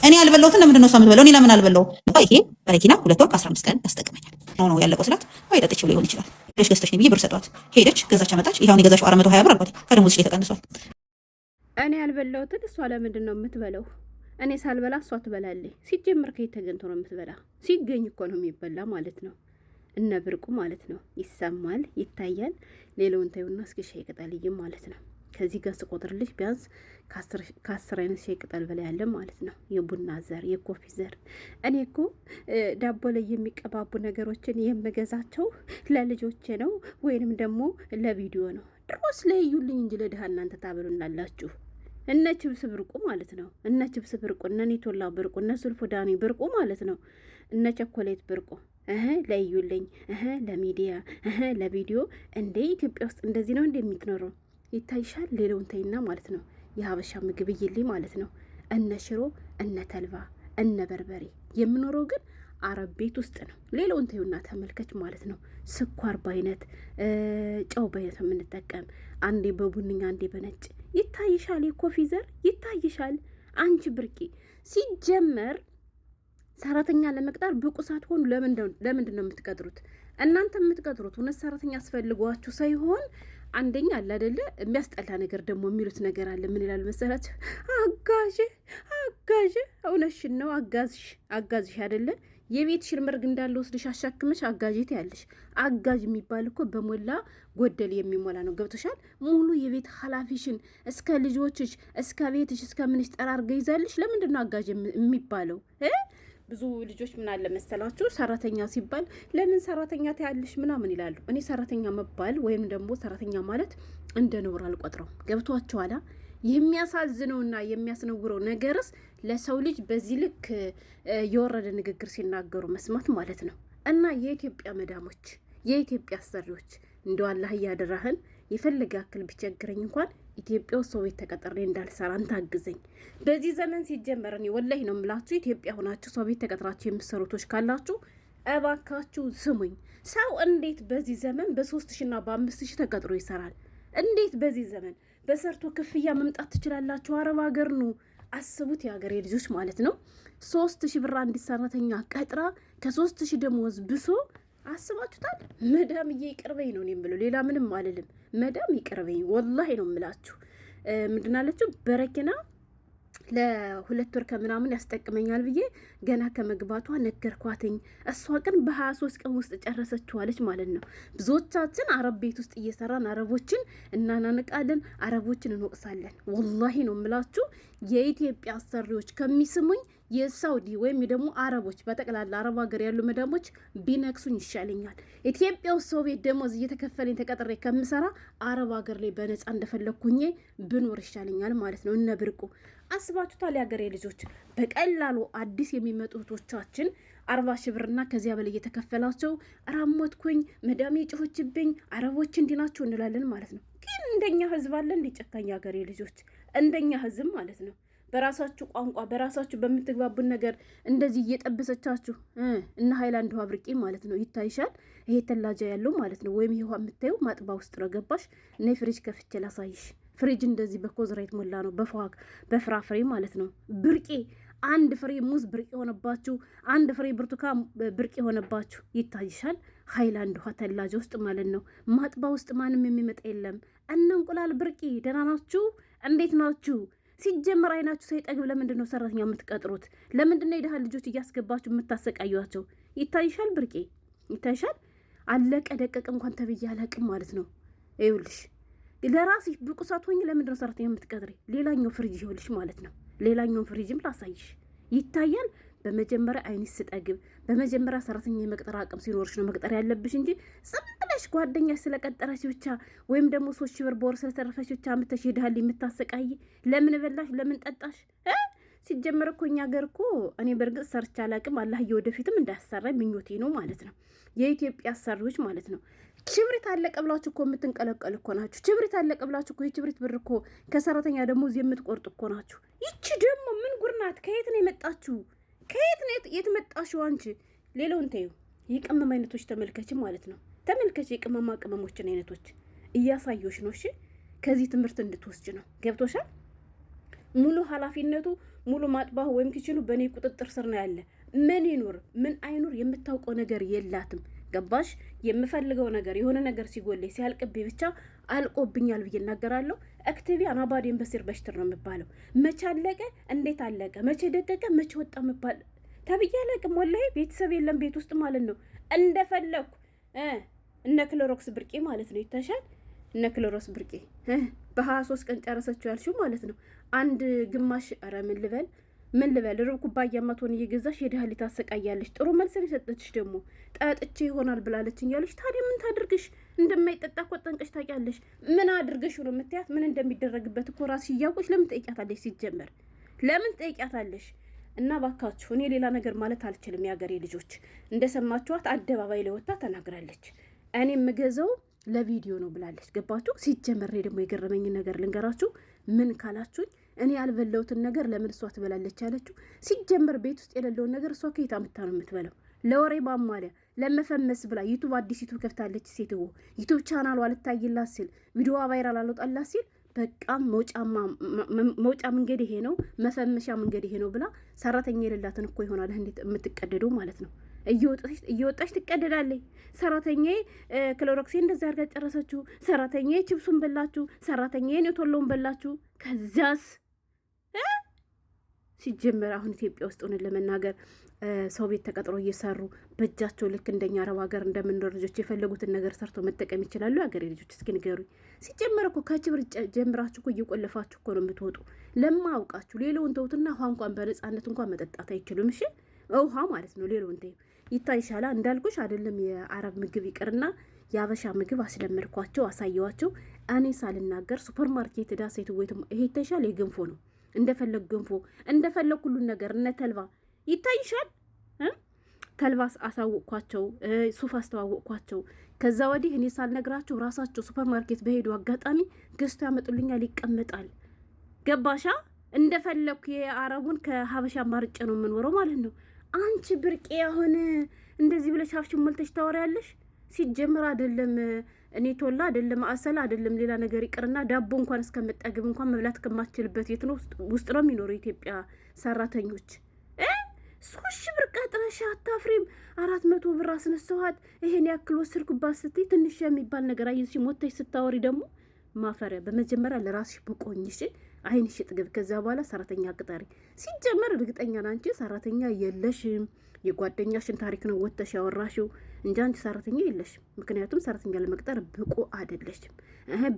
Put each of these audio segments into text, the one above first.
እኔ ያልበላሁትን ለምንድን ነው እሷ የምትበላው? እኔ ለምን አልበላሁም? ይሄ በረኪና 2 ወር ከ15 ቀን ያስጠቅመኛል ነው ያለቀው ስላት፣ ወይ ጠጥቼው ሊሆን ይችላል ሄደሽ ገዝተሽ ብዬ ብር ሰጧት። ሄደች ገዛች አመጣች። ይሄውን የገዛችው 420 ብር አልኳት። ከደሞዝሽ ላይ ተቀንሷል። እኔ ያልበላሁትን እሷ ለምንድን ነው የምትበላው? እኔ ሳልበላ እሷ ትበላለች። ሲጀምር ከየት ተገኝቶ ነው የምትበላ? ሲገኝ እኮ ነው የሚበላ ማለት ነው። እነ ብርቁ ማለት ነው። ይሰማል፣ ይታያል። ሌላውን ታዩና እስኪ ሻይ ቅጠልይም ማለት ነው። ከዚህ ጋር ስቆጥርልሽ ቢያንስ ከ10 አይነት ሻይ ቅጠል በላይ ያለ ማለት ነው። የቡና ዘር፣ የኮፊ ዘር። እኔ እኮ ዳቦ ላይ የሚቀባቡ ነገሮችን የምገዛቸው ለልጆቼ ነው ወይንም ደግሞ ለቪዲዮ ነው። ድሮስ ለዩልኝ እንጂ ለድሃ እናንተ ታበሉናላችሁ። እነ ችብስ ብርቁ ማለት ነው። እነ ችብስ ብርቁ፣ እነ ኒቶላ ብርቁ፣ እነ ሱልፉዳኒ ብርቁ ማለት ነው። እነ ቸኮሌት ብርቁ ለዩልኝ ለሚዲያ ለቪዲዮ። እንደ ኢትዮጵያ ውስጥ እንደዚህ ነው እንደሚትኖረው ይታይሻል። ሌላውን ተይና ማለት ነው። የሀበሻ ምግብ ይልኝ ማለት ነው። እነ ሽሮ፣ እነ ተልባ፣ እነ በርበሬ የምኖረው ግን አረብ ቤት ውስጥ ነው። ሌላውን ተይውና ተመልከች ማለት ነው። ስኳር በአይነት ጨው በአይነት የምንጠቀም አንዴ በቡንኛ አንዴ በነጭ ይታይሻል። የኮፊ ዘር ይታይሻል። አንቺ ብርቂ ሲጀመር ሰራተኛ ለመቅጠር ብቁ ሳትሆኑ ለምንድን ነው የምትቀጥሩት? እናንተ የምትቀጥሩት እውነት ሰራተኛ አስፈልጓችሁ ሳይሆን አንደኛ አለ አይደለ የሚያስጠላ ነገር ደግሞ የሚሉት ነገር አለ። ምን ይላል መሰላችሁ? አጋዥ እውነትሽን ነው። አጋዝሽ አይደለ የቤትሽን መርግ እንዳለ ወስደሽ አሻክመሽ አጋዥት ያለሽ። አጋዥ የሚባል እኮ በሞላ ጎደል የሚሞላ ነው። ገብቶሻል? ሙሉ የቤት ኃላፊሽን እስከ ልጆችሽ እስከ ቤትሽ እስከ ምንሽ ጠራርገ ይዛልሽ። ለምንድን ነው አጋዥ የሚባለው? ብዙ ልጆች ምን አለ መሰላችሁ ሰራተኛ ሲባል ለምን ሰራተኛ ታያለሽ ምናምን ይላሉ። እኔ ሰራተኛ መባል ወይም ደግሞ ሰራተኛ ማለት እንደ ነውር አልቆጥረው። ገብቷችኋላ? የሚያሳዝነውና የሚያስነውረው ነገርስ ለሰው ልጅ በዚህ ልክ የወረደ ንግግር ሲናገሩ መስማት ማለት ነው። እና የኢትዮጵያ መዳሞች፣ የኢትዮጵያ አሰሪዎች እንደው አላህ እያደራህን የፈለገ ያክል ቢቸግረኝ እንኳን ኢትዮጵያ ውስጥ ሰው ቤት ተቀጥሬ እንዳልሰራ አንተ አግዘኝ። በዚህ ዘመን ሲጀመር እኔ ወላሂ ነው የምላችሁ ኢትዮጵያ ሆናችሁ ሰው ቤት ተቀጥራችሁ የምትሰሩቶች ካላችሁ እባካችሁ ስሙኝ። ሰው እንዴት በዚህ ዘመን በ3000ና በ5000 ተቀጥሮ ይሰራል? እንዴት በዚህ ዘመን በሰርቶ ክፍያ መምጣት ትችላላችሁ? አረብ ሀገር ነው። አስቡት የሀገሬ ልጆች ማለት ነው። 3000 ብር አንዲት ሰራተኛ ቀጥራ ከ3000 ደሞዝ ብሶ አስባችሁታል? መዳም ይቅርበኝ ነው የምለው፣ ሌላ ምንም አልልም። መዳም ይቅርበኝ ወላሂ ነው የምላችሁ። ምንድን አለችው? በረኪና ለ2 ወር ከምናምን ያስጠቅመኛል ብዬ ገና ከመግባቷ ነገርኳትኝ። እሷ ግን በ23 ቀን ውስጥ ጨረሰችዋለች ማለት ነው። ብዙዎቻችን አረብ ቤት ውስጥ እየሰራን አረቦችን እናናንቃለን፣ አረቦችን እንወቅሳለን። ወላሂ ነው የምላችሁ። የኢትዮጵያ አሰሪዎች ከሚስሙኝ የሳውዲ ወይም ደግሞ አረቦች በጠቅላላ አረብ ሀገር ያሉ መዳሞች ቢነክሱኝ ይሻለኛል። ኢትዮጵያ ውስጥ ሰው ቤት ደሞዝ እየተከፈለኝ ተቀጥሬ ከምሰራ አረብ ሀገር ላይ በነፃ እንደፈለግኩኝ ብኖር ይሻለኛል ማለት ነው። እነ ብርቁ አስባችሁታል? የሀገሬ ልጆች በቀላሉ አዲስ የሚመጡ እህቶቻችን 40 ሺህ ብርና ከዚያ በላይ እየተከፈላቸው ራሞትኩኝ፣ መዳሜ ጭሆችብኝ፣ አረቦች እንዲናቸው እንላለን ማለት ነው። ግን እንደኛ ህዝብ አለ እንዲጨካኝ የሀገሬ ልጆች፣ እንደኛ ህዝብ ማለት ነው። በራሳችሁ ቋንቋ በራሳችሁ በምትግባቡን ነገር እንደዚህ እየጠበሰቻችሁ እና ሃይላንድ ውሃ ብርቄ ማለት ነው ይታይሻል። ይሄ ተላጃ ያለው ማለት ነው። ወይም ይሄ ውሃ የምታየው ማጥባ ውስጥ ነው። ገባሽ? እኔ ፍሪጅ ከፍቼ ላሳይሽ። ፍሪጅ እንደዚህ በኮዝራይት ሞላ ነው፣ በፍራፍሬ ማለት ነው። ብርቄ አንድ ፍሬ ሙዝ ብርቅ የሆነባችሁ፣ አንድ ፍሬ ብርቱካን ብርቅ የሆነባችሁ ይታይሻል። ሃይላንድ ውሃ ተላጃ ውስጥ ማለት ነው። ማጥባ ውስጥ ማንም የሚመጣ የለም። እነ እንቁላል ብርቄ። ደህና ናችሁ? እንዴት ናችሁ? ሲጀመር አይናችሁ ሳይጠግብ ለምንድን ነው ሰራተኛ የምትቀጥሩት? ለምንድን ነው የደሃ ልጆች እያስገባችሁ የምታሰቃዩቸው? ይታይሻል ብርቄ፣ ይታይሻል። አለቀ ደቀቀ እንኳን ተብዬ አላቅም ማለት ነው። ይኸውልሽ ለራስሽ ብቁ ሳትሆኚ ለምንድን ነው ሰራተኛ የምትቀጥሪ? ሌላኛው ፍሪጅ ይኸውልሽ ማለት ነው። ሌላኛውን ፍሪጅም ላሳይሽ። ይታያል። በመጀመሪያ አይንሽ ስጠግብ፣ በመጀመሪያ ሰራተኛ የመቅጠር አቅም ሲኖርሽ ነው መቅጠር ያለብሽ እንጂ ዝም ብለሽ ጓደኛሽ ስለቀጠረች ብቻ ወይም ደግሞ 3000 ብር በወር ስለተረፈች ብቻ ምተሽ ሄደሃል የምታሰቃይ። ለምን በላሽ? ለምን ጠጣሽ? ሲጀመር እኮ እኛ ሀገር እኮ እኔ በእርግጥ ሰርቻ አላቅም። አላህ የወደፊትም እንዳያሰራኝ ምኞቴ ነው ማለት ነው። የኢትዮጵያ አሰሪዎች ማለት ነው ችብሪት አለቀ ብላችሁ እኮ የምትንቀለቀል እኮ ናችሁ። ችብሪት አለቀ ብላችሁ እኮ የችብሪት ብር እኮ ከሰራተኛ ደሞዝ የምትቆርጥ እኮ ናችሁ። ይቺ ደግሞ ምን ጉር ናት? ከየት ነው የመጣችሁ? ከየት ነው የትመጣሽው አንቺ? ሌላውን ተይው። የቅመም አይነቶች ተመልከች ማለት ነው። ተመልከች የቅመማ ቅመሞችን አይነቶች እያሳየሽ ነው። እሺ ከዚህ ትምህርት እንድትወስጅ ነው። ገብቶሻል? ሙሉ ኃላፊነቱ ሙሉ ማጥባሁ ወይም ኪችኑ በእኔ ቁጥጥር ስር ነው ያለ። ምን ይኑር ምን አይኑር የምታውቀው ነገር የላትም። ገባሽ? የምፈልገው ነገር የሆነ ነገር ሲጎለኝ ሲያልቅብኝ ብቻ አልቆብኛል ብዬ እናገራለሁ። አክቲቪ አናባዴን በሲር በሽትር ነው የሚባለው። መቼ አለቀ፣ እንዴት አለቀ፣ መቼ ደቀቀ፣ መቼ ወጣ የሚባል ተብዬ አለቅም። ወላሂ ቤተሰብ የለም ቤት ውስጥ ማለት ነው። እንደፈለኩ እነ ክሎሮክስ ብርቄ ማለት ነው ይታሻል። እነ ክሎሮክስ ብርቄ በ23 ቀን ጨረሰችው ያልሽው ማለት ነው። አንድ ግማሽ ኧረ ምን ልበል ሩብ ኩባያ ማቶን እየገዛሽ የድሃ ልጅ ታሰቃያለሽ። ጥሩ መልስ የሰጠችሽ ደግሞ ጠጥቼ ይሆናል ብላለችኝ ያለሽ። ታዲያ ምን ታድርግሽ? እንደማይጠጣ እኮ ጠንቀሽ ታውቂያለሽ። ምን አድርገሽ ነው የምትያት? ምን እንደሚደረግበት እኮ ራስሽ እያወቅሽ ለምን ጠይቂያታለሽ? ሲጀመር ለምን ጠይቂያታለሽ? እና ባካችሁ እኔ ሌላ ነገር ማለት አልችልም። የሀገሬ ልጆች እንደሰማችኋት አደባባይ ላይ ወጣ ተናግራለች። እኔ የምገዛው ለቪዲዮ ነው ብላለች። ገባችሁ? ሲጀመር ደግሞ የገረመኝ ነገር ልንገራችሁ። ምን ካላችሁኝ እኔ ያልበላሁትን ነገር ለምን እሷ ትበላለች ያለችው። ሲጀመር ቤት ውስጥ የሌለውን ነገር እሷ ከየት አምጥታ ነው የምትበላው? ለወሬ ማሟሊያ ለመፈመስ ብላ ዩቱብ አዲስ ዩቱብ ከፍታለች። ሴትዎ ዩቱብ ቻናሏ ልታይላት ሲል ቪዲዮዋ ቫይራል አልወጣላት ሲል በቃ መውጫ መንገድ ይሄ ነው፣ መፈመሻ መንገድ ይሄ ነው ብላ ሰራተኛ የሌላትን እኮ ይሆናል እንዴት የምትቀደዱ ማለት ነው። እየወጣች ትቀደዳለች። ሰራተኛዬ ክሎሮክሴ እንደዛ አድርጋ ጨረሰችው፣ ሰራተኛዬ ችብሱን በላችሁ፣ ሰራተኛዬ ኔቶሎን በላችሁ። ከዛስ ሲጀመር አሁን ኢትዮጵያ ውስጥ ሆነን ለመናገር ሰው ቤት ተቀጥሮ እየሰሩ በእጃቸው ልክ እንደኛ አረብ ሀገር እንደምንኖር ልጆች የፈለጉትን ነገር ሰርቶ መጠቀም ይችላሉ? ሀገሬ ልጆች እስኪ ንገሩኝ። ሲጀመር እኮ ከችብር ጀምራችሁ እኮ እየቆለፋችሁ እኮ ነው የምትወጡ። ለማያውቃችሁ ሌላውን ተውትና ውሃ እንኳን በነጻነት እንኳን መጠጣት አይችሉም። እሺ ውሃ ማለት ነው። ሌላውን ተይው። ይታይሻላ እንዳልኩሽ አይደለም የአረብ ምግብ ይቅርና የአበሻ ምግብ አስለመድኳቸው፣ አሳየዋቸው። እኔ ሳልናገር ሱፐር ማርኬት ዳ ሴት ወይት ይሄ ይታይሻል። የገንፎ ነው እንደፈለግ ገንፎ እንደፈለግ ሁሉን ነገር እነ ተልባ ይታይሻል። ተልባ አሳወቅኳቸው፣ ሱፍ አስተዋወቅኳቸው። ከዛ ወዲህ እኔ ሳልነግራቸው ራሳቸው ሱፐር ማርኬት በሄዱ አጋጣሚ ገዝቶ ያመጡልኛል፣ ይቀመጣል። ገባሻ? እንደፈለግኩ የአረቡን ከሀበሻ ማርጬ ነው የምንወረው ማለት ነው። አንቺ ብርቄ አሁን እንደዚህ ብለሽ አፍሽን ሞልተሽ ታወሪያለሽ። ሲጀምር አይደለም እኔ ቶላ አይደለም አሰላ አይደለም ሌላ ነገር ይቅርና ዳቦ እንኳን እስከምጠግብ እንኳን መብላት ከማችልበት ቤት ነው ውስጥ ነው የሚኖሩ የኢትዮጵያ ሰራተኞች። 3 ብር ቀጥረሽ አታፍሪም? 400 ብር አስነሳኋት ይሄን ያክል ወሰድኩባት ስትይ ትንሽ የሚባል ነገር አየሽ። ሞተሽ ስታወሪ ደግሞ ማፈሪያ። በመጀመሪያ ለራስሽ ብቆኝሽ አይንሽ ጥግብ። ከዛ በኋላ ሰራተኛ ቅጠሪ። ሲጀመር እርግጠኛ ናንቺ ሰራተኛ የለሽም። የጓደኛሽን ታሪክ ነው ወጥተሽ ያወራሽው እንጂ አንቺ ሰራተኛ የለሽም። ምክንያቱም ሰራተኛ ለመቅጠር ብቁ አይደለሽም።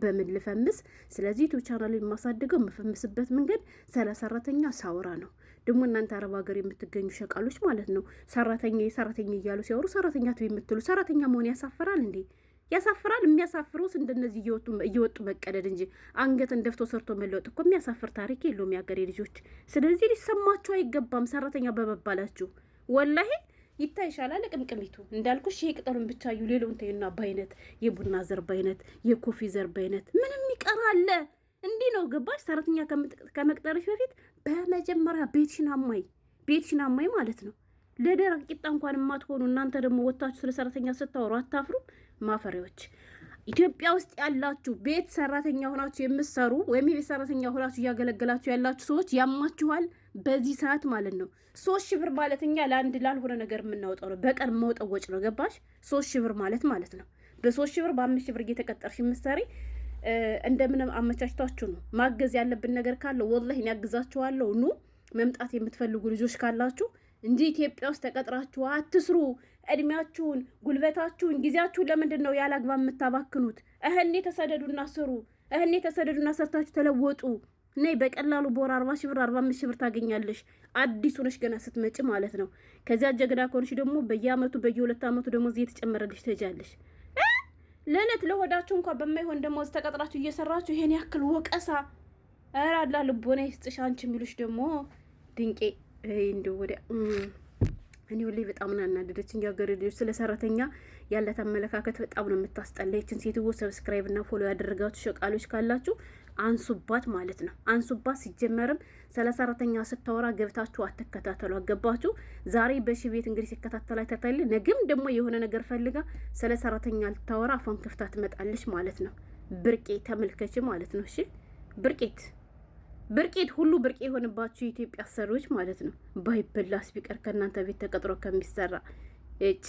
በምን ልፈምስ? ስለዚህ ዩቲዩብ ቻናል የማሳድገው የምፈምስበት መንገድ ስለ ሰራተኛ ሳወራ ነው። ደግሞ እናንተ አረብ ሀገር የምትገኙ ሸቃሎች ማለት ነው ሰራተኛ እያሉ ሲያወሩ ሰራተኛ ትብ የምትሉ ሰራተኛ መሆን ያሳፍራል እንዴ? ያሳፍራል። የሚያሳፍረውስ እንደነዚህ እየወጡ መቀደድ እንጂ አንገትን ደፍቶ ሰርቶ መለወጥ እኮ የሚያሳፍር ታሪክ የለውም የሀገሬ ልጆች። ስለዚህ ሊሰማችሁ አይገባም ሰራተኛ በመባላችሁ። ወላሂ ይታይሻላል። ቅምቅሚቱ እንዳልኩሽ ይሄ ቅጠሉን ብቻ ዩ ሌላውን ተይና በአይነት የቡና ዘር በአይነት የኮፊ ዘር በአይነት ምንም ይቀራል። እንዲህ ነው ገባሽ? ሰራተኛ ከመቅጠርሽ በፊት በመጀመሪያ ቤትሽን አማይ ማለት ነው። ለደረቅ ቂጣ እንኳን የማትሆኑ እናንተ ደግሞ ወታችሁ ስለ ሰራተኛ ስታወሩ አታፍሩ? ማፈሪያዎች። ኢትዮጵያ ውስጥ ያላችሁ ቤት ሰራተኛ ሆናችሁ የምትሰሩ ወይም የቤት ሰራተኛ ሆናችሁ እያገለገላችሁ ያላችሁ ሰዎች ያማችኋል። በዚህ ሰዓት ማለት ነው 3 ብር ማለት እኛ ለአንድ ላልሆነ ነገር የምናወጣው ነው። በቀን መውጣው ወጭ ነው ገባሽ? 3 ብር ማለት ነው። በ3 ብር በ5 ብር እየተቀጠርሽ የምትሰሪ እንደምንም አመቻችታችሁ ነው። ማገዝ ያለብን ነገር ካለ ወላሂ ያግዛችኋለሁ። ኑ መምጣት የምትፈልጉ ልጆች ካላችሁ እንጂ ኢትዮጵያ ውስጥ ተቀጥራችሁ አትስሩ። እድሜያችሁን፣ ጉልበታችሁን፣ ጊዜያችሁን ለምንድን ነው ያላግባብ የምታባክኑት? እህኔ ተሰደዱና ስሩ። እህኔ ተሰደዱና ሰርታችሁ ተለወጡ። ነይ በቀላሉ በወር 40 ሺህ ብር 45 ሺህ ብር ታገኛለሽ። አዲስ ሆነሽ ገና ስትመጪ ማለት ነው። ከዚያ ጀግና ከሆንሽ ደግሞ በየአመቱ በየ2 አመቱ ደሞዝ እየተጨመረልሽ ትሄጃለሽ። ለእለት ለሆዳችሁ እንኳን በማይሆን ደሞዝ ተቀጥራችሁ እየሰራችሁ ይሄን ያክል ወቀሳ። ኧረ አላህ ልቦና ይስጥሽ። አንቺ የሚሉሽ ደግሞ ድንቄ እንደው ወዲያ እኔ ሁሌ በጣም ነው ያናደደችኝ የሀገሬ ልጆች። ስለ ሰራተኛ ያላት አመለካከት በጣም ነው የምታስጠላ። ይችን ሴትዮ ሰብስክራይብ እና ፎሎ ያደረጋችሁ ሸቃሎች ካላችሁ አንሱባት ማለት ነው። አንሱባት። ሲጀመርም ስለ ሰራተኛ ስታወራ ገብታችሁ አትከታተሉ። አገባችሁ? ዛሬ በሺ ቤት እንግዲህ ሲከታተላ ተታይል፣ ነገም ደግሞ የሆነ ነገር ፈልጋ ስለ ሰራተኛ ልታወራ አፏን ከፍታ ትመጣለች ማለት ነው። ብርቄ ተመልከች ማለት ነው። እሺ ብርቄት ብርቄት ሁሉ ብርቄ የሆንባችሁ የኢትዮጵያ አሰሪዎች ማለት ነው። ባይበላስ ቢቀር ከእናንተ ቤት ተቀጥሮ ከሚሰራ እጭ